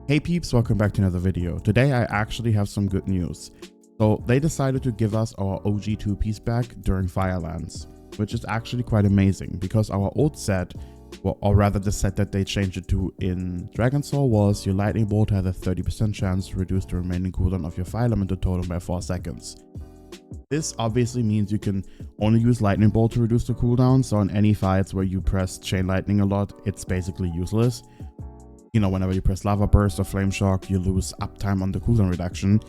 Hey peeps, welcome back to another video. Today I actually have some good news. So they decided to give us our OG 2-piece back during Firelands, which is actually quite amazing because our old set, well, or rather the set that they changed it to in Dragon Soul, was your lightning bolt had a 30% chance to reduce the remaining cooldown of your fire elemental totem by 4 seconds. This obviously means you can only use lightning bolt to reduce the cooldown, so in any fights where you press chain lightning a lot, it's basically useless. You know, whenever you press lava burst or flame shock, you lose uptime on the cooldown reduction,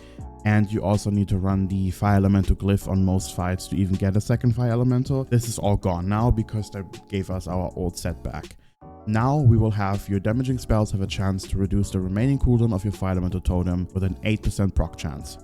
and you also need to run the fire elemental glyph on most fights to even get a second fire elemental. This is all gone now because they gave us our old set back. Now we will have your damaging spells have a chance to reduce the remaining cooldown of your fire elemental totem with an 8% proc chance.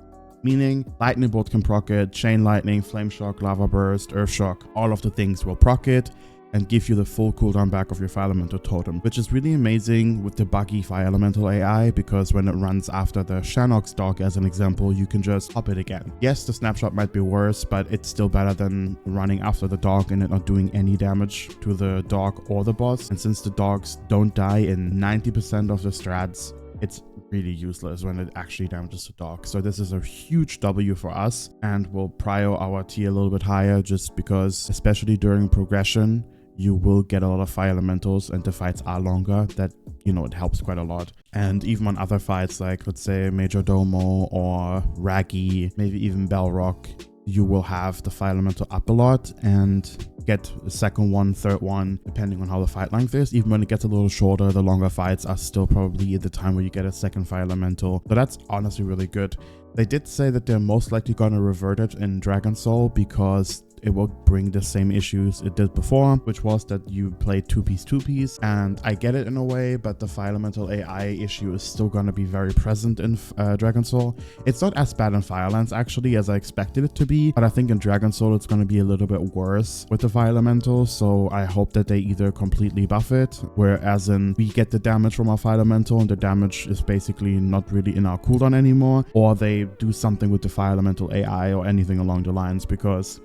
Meaning lightning bolt can proc it, chain lightning, flame shock, lava burst, earth shock, all of the things will proc it and give you the full cooldown back of your fire elemental totem, which is really amazing with the buggy fire elemental AI, because when it runs after the Shannock's dog as an example, you can just hop it again. Yes, the snapshot might be worse, but it's still better than running after the dog and it not doing any damage to the dog or the boss. And since the dogs don't die in 90% of the strats, it's really useless when it actually damages the dog. So this is a huge W for us, and will prio our tier a little bit higher, just because especially during progression you will get a lot of fire elementals and the fights are longer. That, you know, it helps quite a lot. And even on other fights like, let's say, Major Domo or Raggy, maybe even Belrock, you will have the fire elemental up a lot and get a second one, third one, depending on how the fight length is. Even when it gets a little shorter, the longer fights are still probably at the time where you get a second fire elemental. So that's honestly really good. They did say that they're most likely gonna revert it in Dragon Soul because it will bring the same issues it did before, which was that you play 2-piece, and I get it in a way, but the fire elemental AI issue is still going to be very present in Dragon Soul. It's not as bad in Firelands actually as I expected it to be, but I think in Dragon Soul it's going to be a little bit worse with the fire elemental, so I hope that they either completely buff it, whereas in we get the damage from our fire elemental and the damage is basically not really in our cooldown anymore, or they do something with the fire elemental AI or anything along the lines, because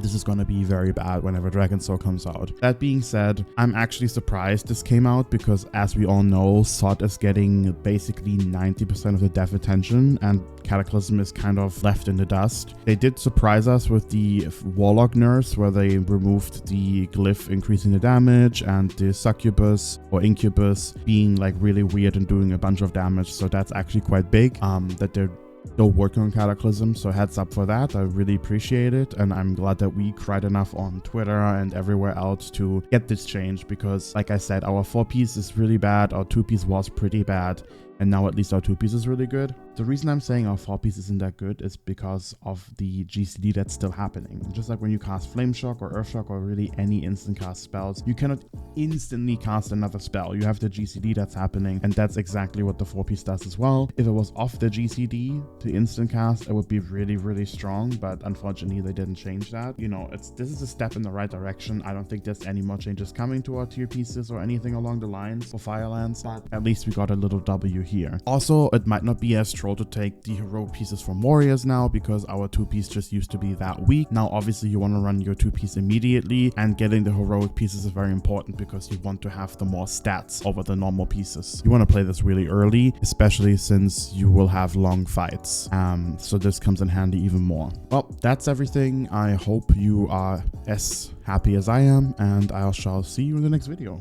this is going to be very bad whenever Dragon Soul comes out. That being said, I'm actually surprised this came out because, as we all know, SOT is getting basically 90% of the dev attention and Cataclysm is kind of left in the dust. They did surprise us with the Warlock nerfs where they removed the glyph increasing the damage and the Succubus or Incubus being like really weird and doing a bunch of damage. So that's actually quite big that they're still working on Cataclysm, so heads up for that. I really appreciate it, and I'm glad that we cried enough on Twitter and everywhere else to get this change, because like I said, our 4-piece is really bad, our 2-piece was pretty bad, and now at least our 2-piece is really good. The reason I'm saying our 4-piece isn't that good is because of the GCD that's still happening. Just like when you cast Flame Shock or Earth Shock or really any instant cast spells, you cannot instantly cast another spell. You have the GCD that's happening, and that's exactly what the 4-piece does as well. If it was off the GCD to instant cast, it would be really, really strong, but unfortunately they didn't change that. You know, this is a step in the right direction. I don't think there's any more changes coming to our tier pieces or anything along the lines for Firelands, but at least we got a little W here. Also, it might not be as troll to take the heroic pieces from warriors now, because our 2-piece just used to be that weak. Now obviously you want to run your 2-piece immediately, and getting the heroic pieces is very important because you want to have the more stats over the normal pieces. You want to play this really early, especially since you will have long fights, so this comes in handy even more. Well, that's everything. I hope you are as happy as I am, and I shall see you in the next video.